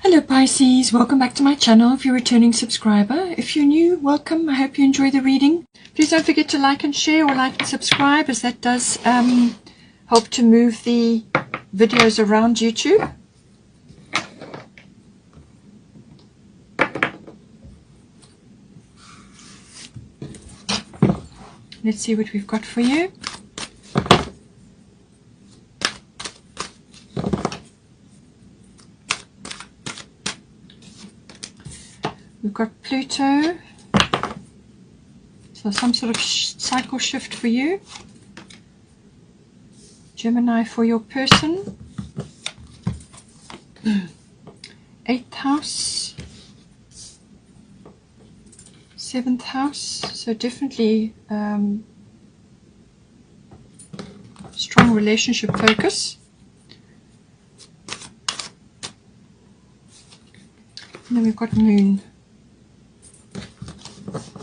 Hello Pisces, welcome back to my channel if you're a returning subscriber. If you're new, welcome. I hope you enjoy the reading. Please don't forget to like and share or like and subscribe, as that does help to move the videos around YouTube. Let's see what we've got for you. We've got Pluto, so some sort of cycle shift for you. Gemini for your person. 8th house, 7th house, so definitely strong relationship focus. And then we've got Moon.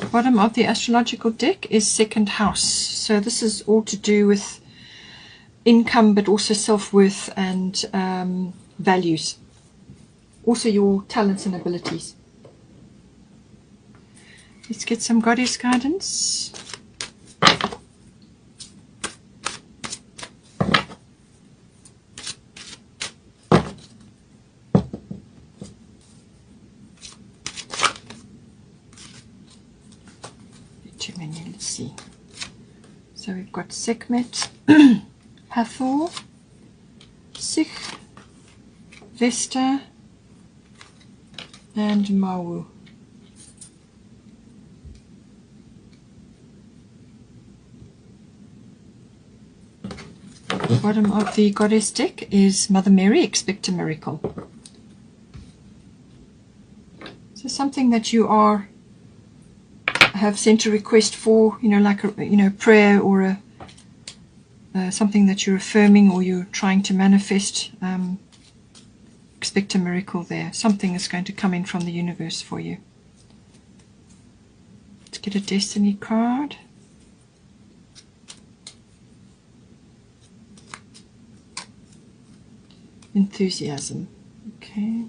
Bottom of the astrological deck is 2nd house, so this is all to do with income, but also self-worth and values, also your talents and abilities. Let's get some goddess guidance. Let's see. So we've got Sekhmet, Hathor, Sich, Vesta, and Mawu. Bottom of the goddess deck is Mother Mary, expect a miracle. So something that you have sent a request for, like a prayer or something that you're affirming or you're trying to manifest. Expect a miracle there. Something is going to come in from the universe for you. Let's get a destiny card. Enthusiasm. Okay.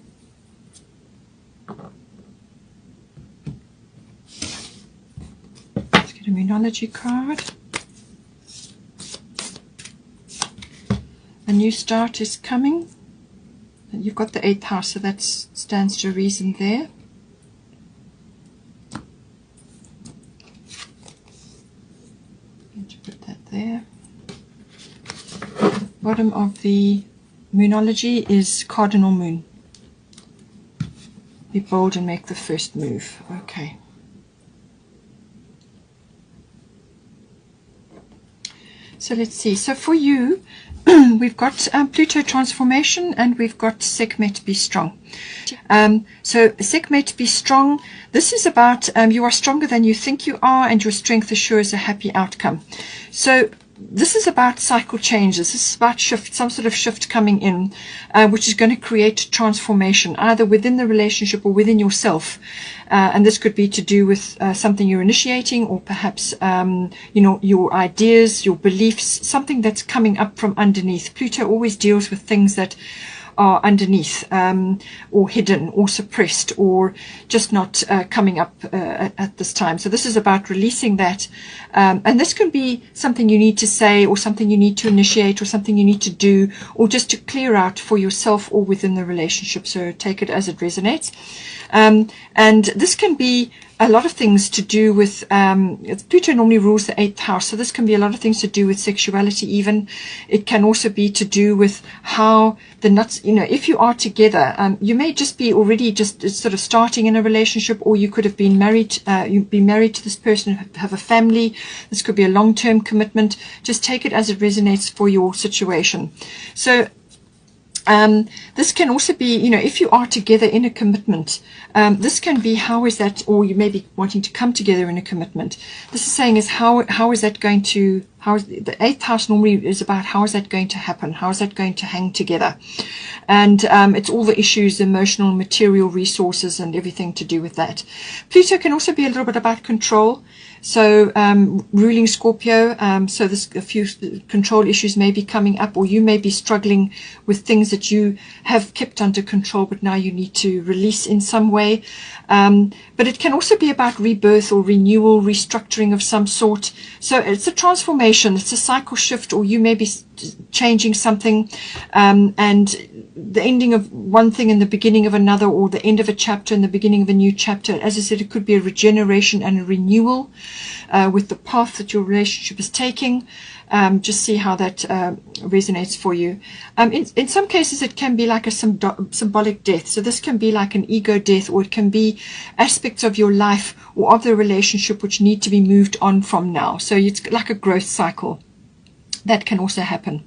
Let's get a Moonology card. A new start is coming. You've got the 8th house, so that stands to reason there. Going to put that there. Bottom of the Moonology is Cardinal Moon. Be bold and make the first move. Okay. So let's see. So for you, we've got Pluto transformation and we've got Sekhmet be strong. So Sekhmet be strong. This is about you are stronger than you think you are, and your strength assures a happy outcome. So this is about cycle changes. This is about shift, some sort of shift coming in, which is going to create transformation, either within the relationship or within yourself. And this could be to do with something you're initiating, or perhaps, your ideas, your beliefs, something that's coming up from underneath. Pluto always deals with things that are underneath, or hidden or suppressed, or just not coming up at this time. So this is about releasing that, and this can be something you need to say, or something you need to initiate, or something you need to do, or just to clear out for yourself or within the relationship. So take it as it resonates. And this can be a lot of things to do with, Pluto normally rules the 8th house, so this can be a lot of things to do with sexuality even. It can also be to do with how the nuts, if you are together, you may just be already just sort of starting in a relationship, or you could have been married, you've been married to this person, have a family. This could be a long-term commitment. Just take it as it resonates for your situation. So this can also be, if you are together in a commitment, this can be, how is that, or you may be wanting to come together in a commitment. This is saying is how is that going to, the 8th house normally is about how is that going to happen, how is that going to hang together. And it's all the issues, emotional, material resources and everything to do with that. Pluto can also be a little bit about control. So ruling Scorpio, so there's a few control issues may be coming up, or you may be struggling with things that you have kept under control, but now you need to release in some way. But it can also be about rebirth or renewal, restructuring of some sort. So it's a transformation, it's a cycle shift, or you may be changing something, and the ending of one thing and the beginning of another, or the end of a chapter and the beginning of a new chapter. As I said, it could be a regeneration and a renewal with the path that your relationship is taking. Just see how that resonates for you. In some cases, it can be like a symbolic death. So this can be like an ego death, or it can be aspects of your life or of the relationship which need to be moved on from now. So it's like a growth cycle. That can also happen.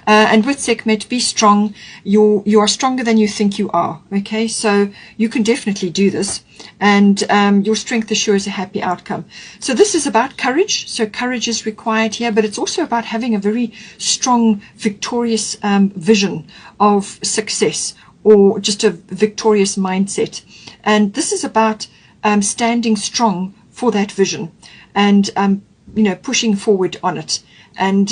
And with Sekhmet, be strong. You are stronger than you think you are. Okay, so you can definitely do this, and your strength assures a happy outcome. So this is about courage. So courage is required here, but it's also about having a very strong, victorious vision of success, or just a victorious mindset. And this is about standing strong for that vision, and pushing forward on it. And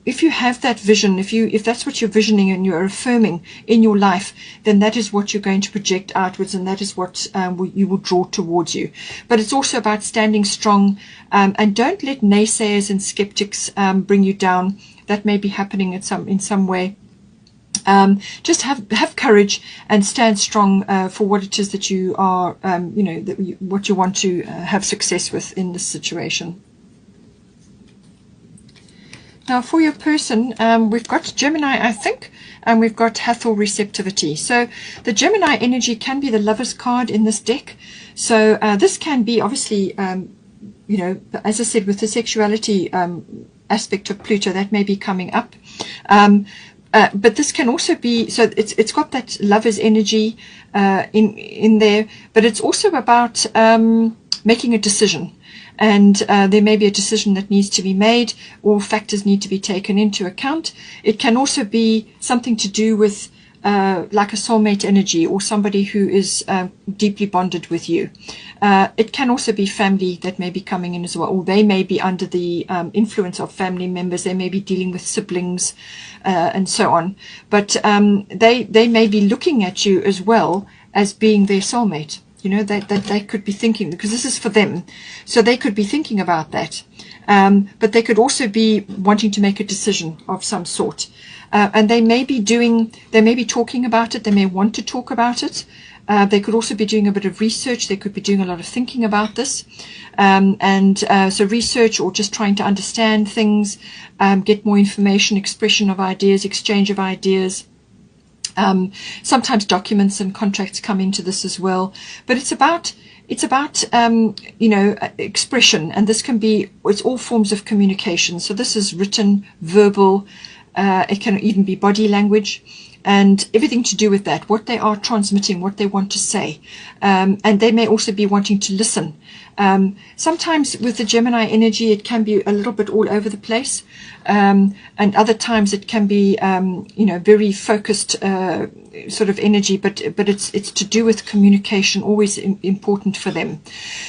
if you have that vision, if that's what you're visioning and you're affirming in your life, then that is what you're going to project outwards, and that is what you will draw towards you. But it's also about standing strong, and don't let naysayers and skeptics bring you down. That may be happening in some way. Just have courage and stand strong for what it is that you are, what you want to have success with in this situation. Now for your person, we've got Gemini, I think, and we've got Hathor receptivity. So the Gemini energy can be the Lover's card in this deck. So this can be obviously, as I said, with the sexuality aspect of Pluto, that may be coming up. But this can also be, so it's got that Lover's energy in there, but it's also about making a decision. And there may be a decision that needs to be made, or factors need to be taken into account. It can also be something to do with like a soulmate energy, or somebody who is deeply bonded with you. It can also be family that may be coming in as well, or they may be under the influence of family members. They may be dealing with siblings and so on. But they may be looking at you as well as being their soulmate. That they could be thinking, because this is for them, so they could be thinking about that. But they could also be wanting to make a decision of some sort. And they may be talking about it. They may want to talk about it. They could also be doing a bit of research. They could be doing a lot of thinking about this. So research, or just trying to understand things, get more information, expression of ideas, exchange of ideas. Sometimes documents and contracts come into this as well, but it's about expression, and this can be, it's all forms of communication. So this is written, verbal, it can even be body language, and everything to do with that, what they are transmitting, what they want to say, and they may also be wanting to listen. Sometimes with the Gemini energy, it can be a little bit all over the place, and other times it can be, very focused sort of energy. But it's to do with communication, always important for them.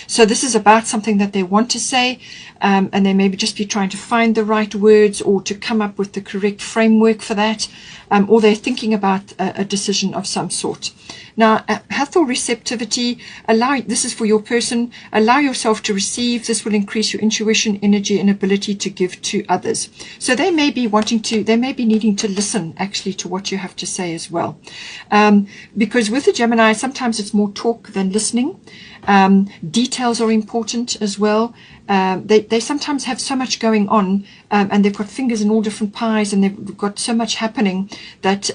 So this is about something that they want to say, and they maybe just be trying to find the right words, or to come up with the correct framework for that, or they're thinking about a decision of some sort. Now, Hathor receptivity, this is for your person, allow yourself to receive. This will increase your intuition, energy, and ability to give to others. So they may be needing to listen actually to what you have to say as well. Because with the Gemini, sometimes it's more talk than listening. Details are important as well. They sometimes have so much going on, and they've got fingers in all different pies, and they've got so much happening that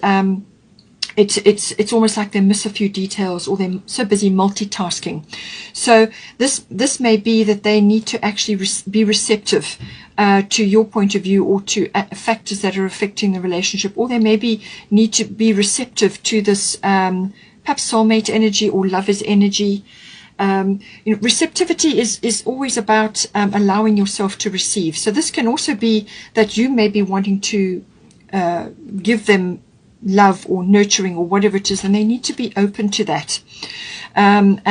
it's almost like they miss a few details, or they're so busy multitasking. So this may be that they need to actually be receptive to your point of view, or to factors that are affecting the relationship, or they maybe need to be receptive to this perhaps soulmate energy or lover's energy. Receptivity is always about allowing yourself to receive. So this can also be that you may be wanting to give them love or nurturing or whatever it is, then they need to be open to that. You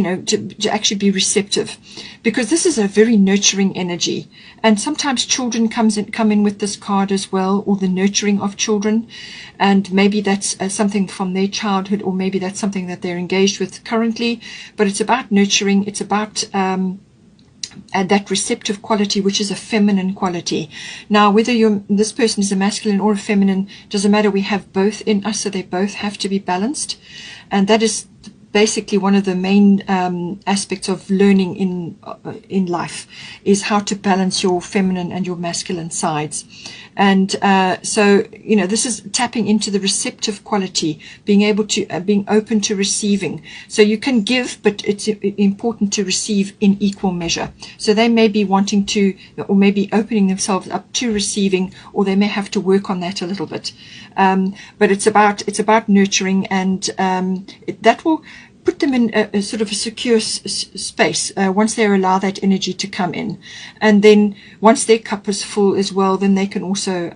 know, to actually be receptive, because this is a very nurturing energy. And sometimes children come in with this card as well, or the nurturing of children, and maybe that's something from their childhood, or maybe that's something that they're engaged with currently. But it's about nurturing. It's about that receptive quality, which is a feminine quality. Now, whether this person is a masculine or a feminine, doesn't matter. We have both in us, so they both have to be balanced. And that is basically one of the main aspects of learning in life, is how to balance your feminine and your masculine sides. And so, you know, this is tapping into the receptive quality, being able to being open to receiving. So you can give, but it's important to receive in equal measure. So they may be wanting to, or maybe opening themselves up to receiving, or they may have to work on that a little bit. But it's about nurturing, and that will put them in a sort of a secure space once they allow that energy to come in. And then once their cup is full as well, then they can also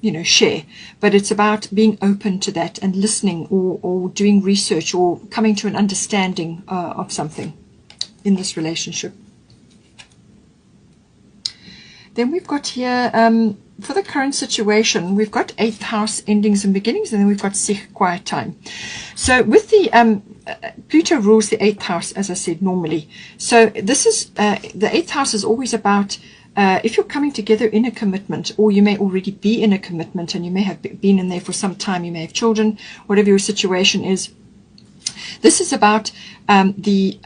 you know, share. But it's about being open to that and listening, or doing research, or coming to an understanding of something in this relationship. Then we've got here, for the current situation, we've got 8th house endings and beginnings, and then we've got Sich, quiet time. So with the Pluto rules the 8th house, as I said, normally. So this is the 8th house is always about if you're coming together in a commitment, or you may already be in a commitment, and you may have been in there for some time, you may have children, whatever your situation is. This is about you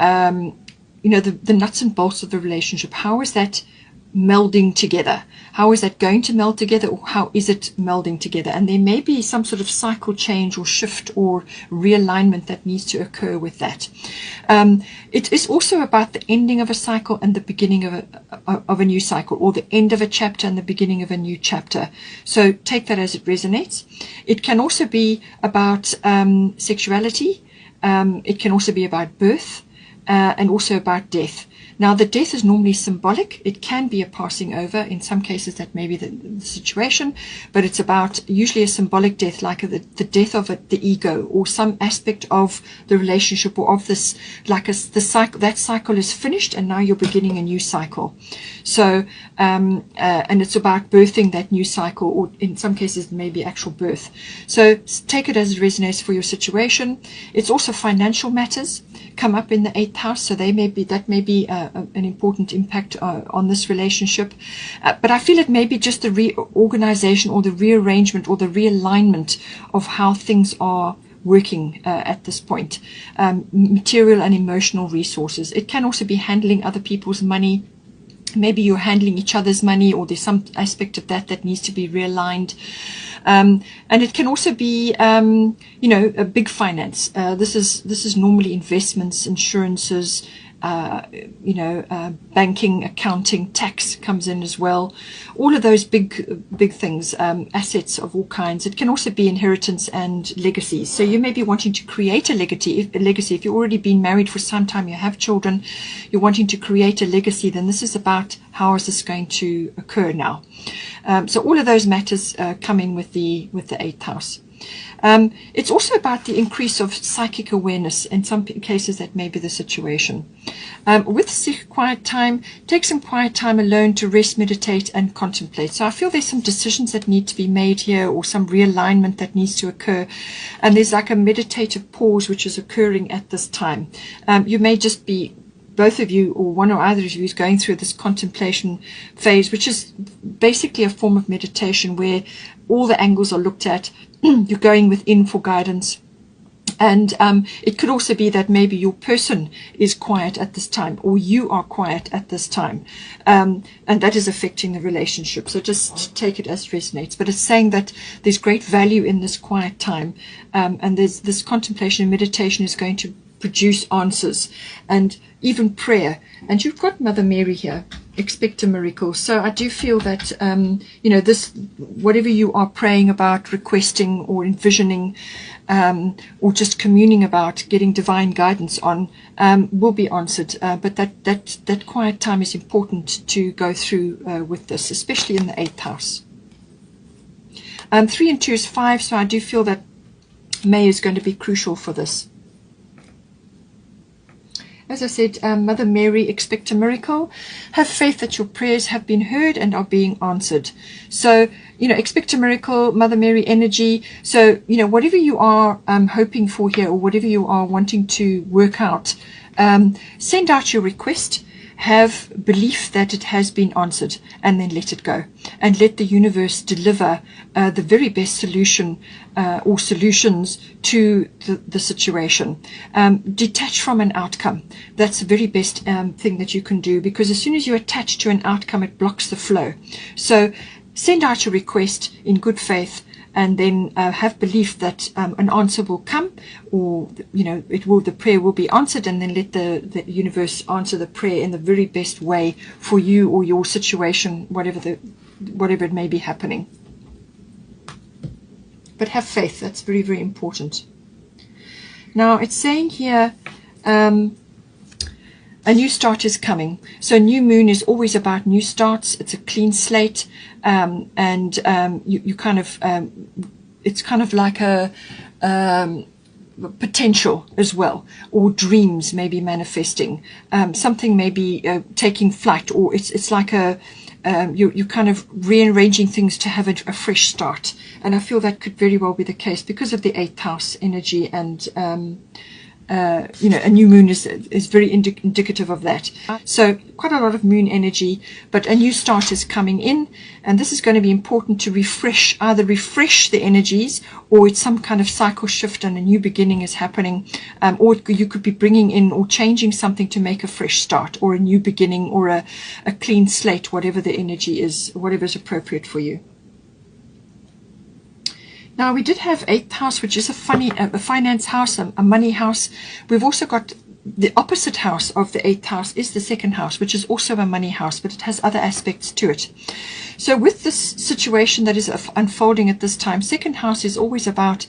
know, the nuts and bolts of the relationship. How is that melding together? How is that going to meld together, or how is it melding together? And there may be some sort of cycle change or shift or realignment that needs to occur with that. It is also about the ending of a cycle and the beginning of a new cycle, or the end of a chapter and the beginning of a new chapter. So take that as it resonates. It can also be about sexuality. It can also be about birth, and also about death. Now, the death is normally symbolic. It can be a passing over. In some cases, that may be the situation, but it's about usually a symbolic death, like the death of the ego, or some aspect of the relationship, or of this, like the cycle. That cycle is finished, and now you're beginning a new cycle. So, and it's about birthing that new cycle, or in some cases, maybe actual birth. So take it as it resonates for your situation. It's also financial matters come up in the 8th house, so that may be an important impact on this relationship. But I feel it may be just the reorganization, or the rearrangement, or the realignment of how things are working at this point. Material and emotional resources. It can also be handling other people's money. Maybe you're handling each other's money, or there's some aspect of that needs to be realigned. And it can also be, you know, a big finance. This is normally investments, insurances, you know, banking, accounting, tax comes in as well. All of those big things, assets of all kinds. It can also be inheritance and legacies. So you may be wanting to create a legacy. If you've already been married for some time, you have children, you're wanting to create a legacy, then this is about how is this going to occur now. So all of those matters come in with the 8th house. It's also about the increase of psychic awareness. In some cases, that may be the situation. With Sich, quiet time, take some quiet time alone to rest, meditate, and contemplate. So I feel there's some decisions that need to be made here, or some realignment that needs to occur. And there's like a meditative pause which is occurring at this time. You may just be, both of you, or one or either of you, is going through this contemplation phase, which is basically a form of meditation where all the angles are looked at. You're going within for guidance. And it could also be that maybe your person is quiet at this time, or you are quiet at this time. And that is affecting the relationship. So just take it as it resonates. But it's saying that there's great value in this quiet time. And there's this contemplation and meditation is going to produce answers, and even prayer. And you've got Mother Mary here, expect a miracle. So I do feel that you know, this, whatever you are praying about, requesting, or envisioning, or just communing about, getting divine guidance on, will be answered. But that quiet time is important to go through with this, especially in the 8th house. 3 and 2 is 5, so I do feel that May is going to be crucial for this. As I said, Mother Mary, expect a miracle. Have faith that your prayers have been heard and are being answered. So, expect a miracle, Mother Mary energy. So, whatever you are hoping for here, or whatever you are wanting to work out, send out your request. Have belief that it has been answered, and then let it go, and let the universe deliver the very best solution or solutions to the situation. Detach from an outcome. That's the very best thing that you can do, because as soon as you attach to an outcome, it blocks the flow. So send out your request in good faith, and then have belief that an answer will come, or the prayer will be answered, and then let the universe answer the prayer in the very best way for you or your situation, whatever it may be happening. But have faith. That's very, very important. Now it's saying here, a new start is coming. So new moon is always about new starts. It's a clean slate, you kind of it's kind of like a potential as well, or dreams may be manifesting. Something may be taking flight, or it's like you're kind of rearranging things to have a fresh start. And I feel that could very well be the case because of the 8th house energy, and a new moon is very indicative of that. So quite a lot of moon energy, but a new start is coming in, and this is going to be important to either refresh the energies, or it's some kind of cycle shift and a new beginning is happening, or you could be bringing in or changing something to make a fresh start, or a new beginning, or a clean slate, whatever the energy is, whatever is appropriate for you. Now we did have 8th house, which is a finance house, a money house. We've also got the opposite house of the 8th house is the 2nd house, which is also a money house, but it has other aspects to it. So with this situation that is unfolding at this time, 2nd house is always about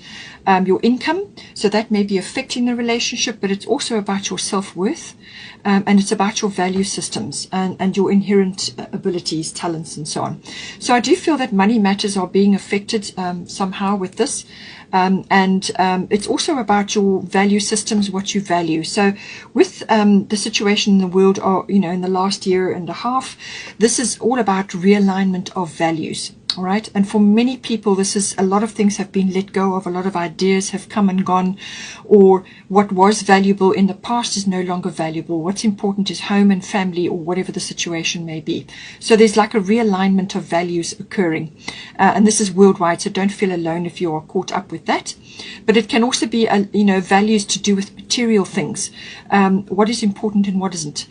your income. So that may be affecting the relationship, but it's also about your self-worth, and it's about your value systems and your inherent abilities, talents, and so on. So I do feel that money matters are being affected somehow with this. It's also about your value systems, what you value. So with the situation in the world, in the last year and a half, this is all about realignment of values. All right. And for many people, this is a lot of things have been let go of. A lot of ideas have come and gone, or what was valuable in the past is no longer valuable. What's important is home and family, or whatever the situation may be. So there's like a realignment of values occurring. And this is worldwide. So don't feel alone if you are caught up with that. But it can also be, values to do with material things. What is important and what isn't.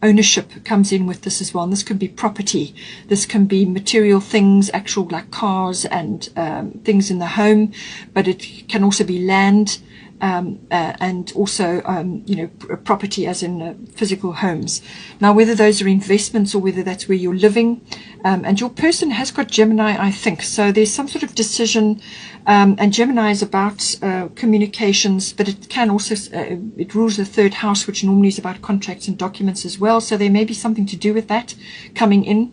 Ownership comes in with this as well. And this can be property. This can be material things, actual like cars and things in the home, but it can also be land, and also property as in physical homes. Now whether those are investments or whether that's where you're living, and your person has got Gemini, I think, so there's some sort of decision, and Gemini is about communications, but it can also it rules the 3rd house, which normally is about contracts and documents as well. So there may be something to do with that coming in.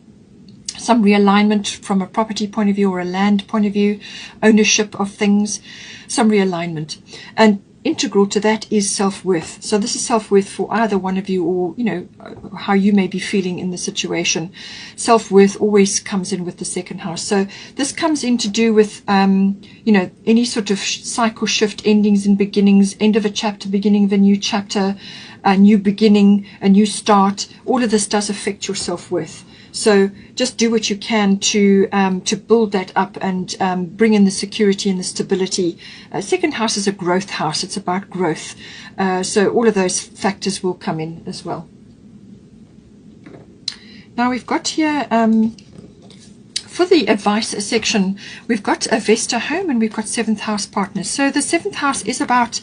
Some realignment from a property point of view or a land point of view, ownership of things, some realignment. And integral to that is self-worth. So this is self-worth for either one of you, or, how you may be feeling in the situation. Self-worth always comes in with the 2nd house. So this comes in to do with, any sort of cycle shift, endings and beginnings, end of a chapter, beginning of a new chapter, a new beginning, a new start. All of this does affect your self-worth. So just do what you can to build that up and bring in the security and the stability. 2nd house is a growth house. It's about growth. So all of those factors will come in as well. Now we've got here, for the advice section, we've got a Vesta home and we've got 7th house partners. So the 7th house is about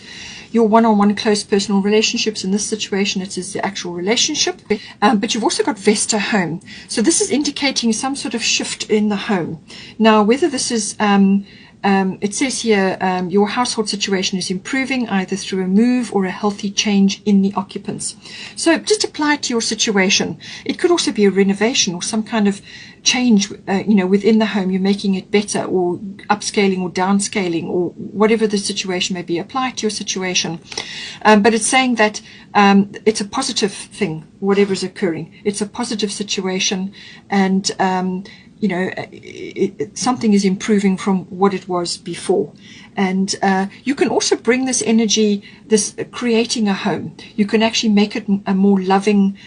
your one-on-one close personal relationships. In this situation, it is the actual relationship, but you've also got Vesta home. So this is indicating some sort of shift in the home. Now, whether this is it says here, your household situation is improving either through a move or a healthy change in the occupants. So just apply it to your situation. It could also be a renovation or some kind of change, within the home. You're making it better, or upscaling or downscaling, or whatever the situation may be. Apply it to your situation. But it's saying that it's a positive thing, whatever is occurring. It's a positive situation, and something is improving from what it was before. And you can also bring this energy, this creating a home. You can actually make it a more loving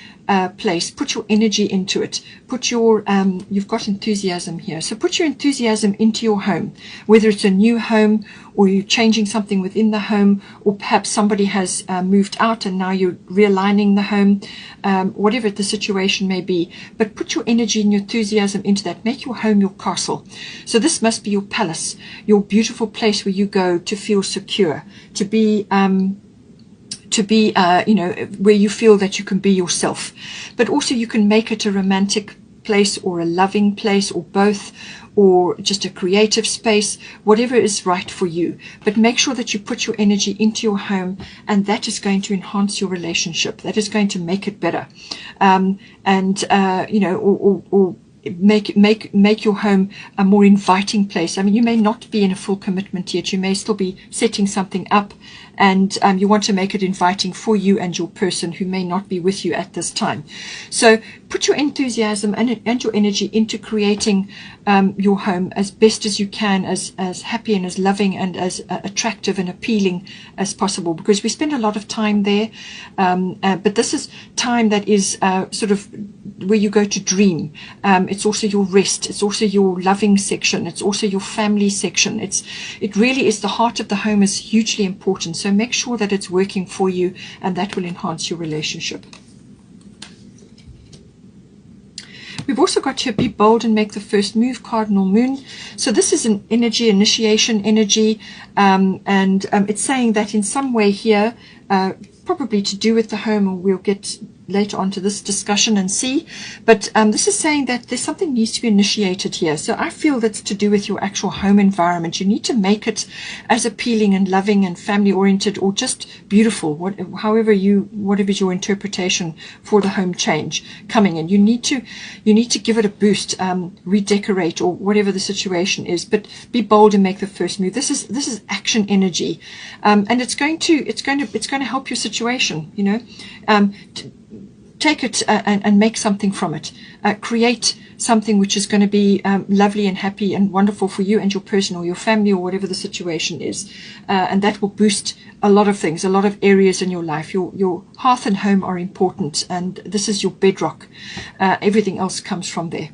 place. Put your energy into it. Put your you've got enthusiasm here, so put your enthusiasm into your home, whether it's a new home, or you're changing something within the home, or perhaps somebody has moved out and now you're realigning the home, whatever the situation may be. But put your energy and your enthusiasm into that. Make your home your castle. So this must be your palace, your beautiful place where you go to feel secure, to be where you feel that you can be yourself. But also you can make it a romantic place, or a loving place, or both, or just a creative space, whatever is right for you. But make sure that you put your energy into your home, and that is going to enhance your relationship. That is going to make it better. Or make your home a more inviting place. I mean, you may not be in a full commitment yet. You may still be setting something up, and you want to make it inviting for you and your person who may not be with you at this time. So put your enthusiasm and your energy into creating your home as best as you can, as happy and as loving and as attractive and appealing as possible, because we spend a lot of time there, but this is time that is sort of where you go to dream. It's also your rest. It's also your loving section. It's also your family section. It really is the heart of the home, is hugely important. So make sure that it's working for you, and that will enhance your relationship. We've also got here, be bold and make the first move, cardinal moon. So this is an energy, initiation energy, and it's saying that in some way here, probably to do with the home, or we'll get later on to this discussion and see. But this is saying that there's something needs to be initiated here. So I feel that's to do with your actual home environment. You need to make it as appealing and loving and family oriented, or just beautiful, whatever is your interpretation for the home change coming in. You need to give it a boost, redecorate, or whatever the situation is. But be bold and make the first move. This is action energy, and it's going to help your situation. Take it and make something from it. Create something which is going to be lovely and happy and wonderful for you and your person, or your family, or whatever the situation is. And that will boost a lot of things, a lot of areas in your life. Your hearth and home are important, and this is your bedrock. Everything else comes from there.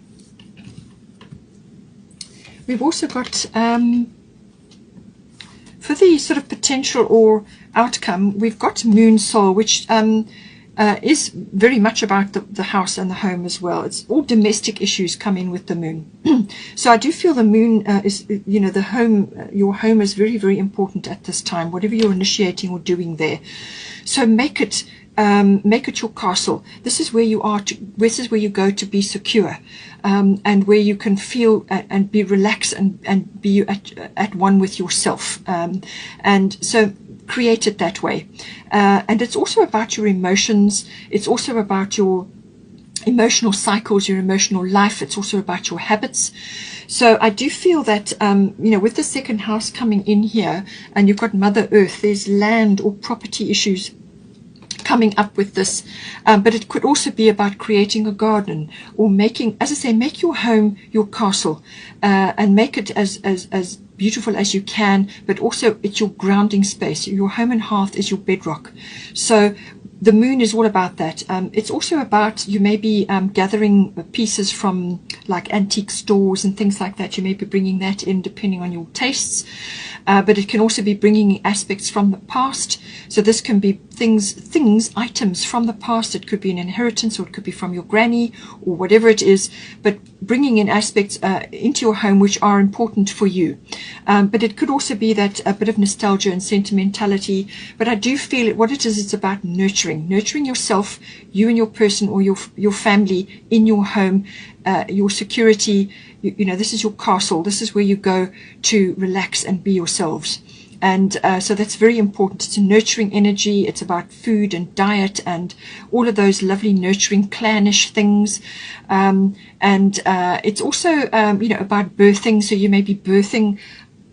We've also got, for the sort of potential or outcome, we've got Moon Soul, which is very much about the house and the home as well. It's all domestic issues come in with the moon. So I do feel the moon is, the home, your home is very, very important at this time, whatever you're initiating or doing there. So make it your castle. This is where you are. This is where you go to be secure, and where you can feel and be relaxed and be at one with yourself. And so create it that way. And it's also about your emotions. It's also about your emotional cycles, your emotional life. It's also about your habits. So I do feel that, with the second house coming in here, and you've got Mother Earth, there's land or property issues coming up with this, but it could also be about creating a garden, or making, as I say, make your home your castle, and make it as beautiful as you can, but also it's your grounding space. Your home and hearth is your bedrock. So the moon is all about that. It's also about, you may be gathering pieces from like antique stores and things like that. You may be bringing that in depending on your tastes, but it can also be bringing aspects from the past. So this can be items from the past. It could be an inheritance, or it could be from your granny, or whatever it is, but bringing in aspects into your home which are important for you. But it could also be that a bit of nostalgia and sentimentality. But I do feel what it is, it's about nurturing yourself, you and your person, or your family in your home, your security. You know, this is your castle. This is where you go to relax and be yourselves. And so that's very important. It's a nurturing energy. It's about food and diet and all of those lovely nurturing clannish things. And it's also, you know, about birthing. So you may be birthing,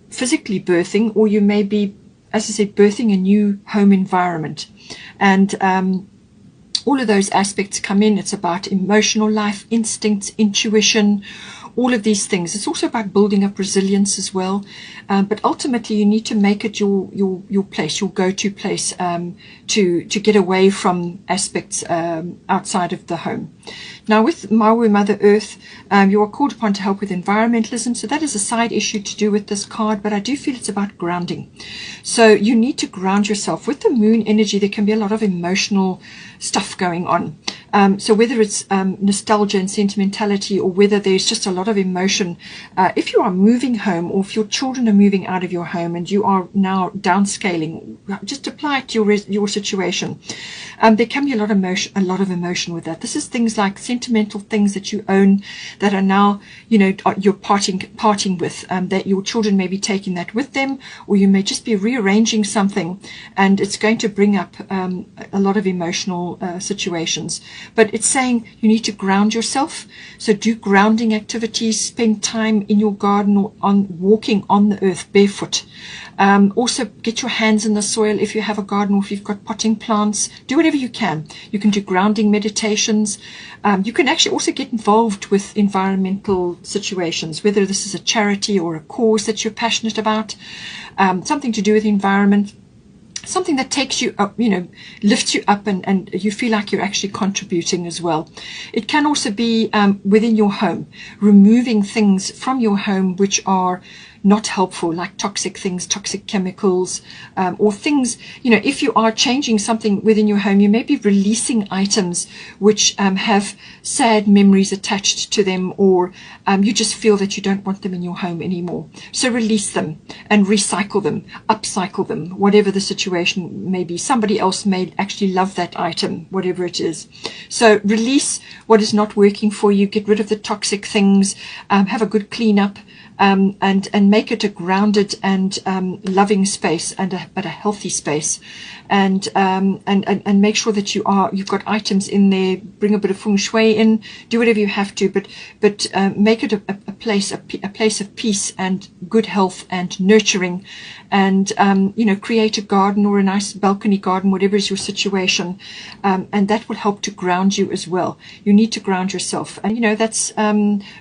physically birthing, or you may be, as I said, birthing a new home environment. And all of those aspects come in. It's about emotional life, instincts, intuition, all of these things. It's also about building up resilience as well. But ultimately, you need to make it your place, your go-to place, to get away from aspects outside of the home. Now, with Maui, Mother Earth, you are called upon to help with environmentalism. So that is a side issue to do with this card, but I do feel it's about grounding. So you need to ground yourself. With the moon energy, there can be a lot of emotional stuff going on. So whether it's nostalgia and sentimentality, or whether there's just a lot of emotion, if you are moving home, or if your children are moving out of your home and you are now downscaling, just apply it to your situation. There can be a lot of emotion with that. This is things like sentimental things that you own that are now, you know, you're parting with, that your children may be taking that with them, or you may just be rearranging something, and it's going to bring up a lot of emotional situations. But it's saying you need to ground yourself. So do grounding activities, spend time in your garden, or walking on the earth barefoot. Also get your hands in the soil if you have a garden, or if you've got potting plants. Do whatever you can. You can do grounding meditations. You can actually also get involved with environmental situations, whether this is a charity or a cause that you're passionate about, something to do with the environment. Something that takes you up, you know, lifts you up, and you feel like you're actually contributing as well. It can also be within your home, removing things from your home which are not helpful, like toxic things, toxic chemicals, or things, you know, if you are changing something within your home, you may be releasing items which have sad memories attached to them, or you just feel that you don't want them in your home anymore. So release them and recycle them, upcycle them, whatever the situation may be. Somebody else may actually love that item, whatever it is. So release what is not working for you, get rid of the toxic things, have a good cleanup, and make it a grounded and loving space, but a healthy space, and make sure that you've got items in there. Bring a bit of feng shui in. Do whatever you have to, but make it a place of peace and good health and nurturing, and you know, create a garden or a nice balcony garden, whatever is your situation, and that will help to ground you as well. You need to ground yourself, and you know, that's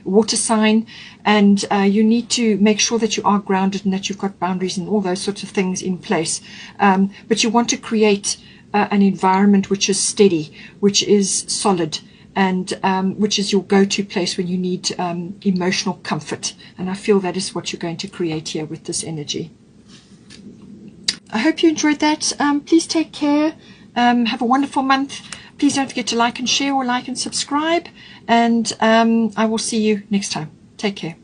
water sign, and you need to make sure that you are grounded and that you've got boundaries and all those sorts of things in place. But you want to create an environment which is steady, which is solid, and which is your go-to place when you need emotional comfort. And I feel that is what you're going to create here with this energy. I hope you enjoyed that. Please take care. Have a wonderful month. Please don't forget to like and share, or like and subscribe. And I will see you next time. Take care.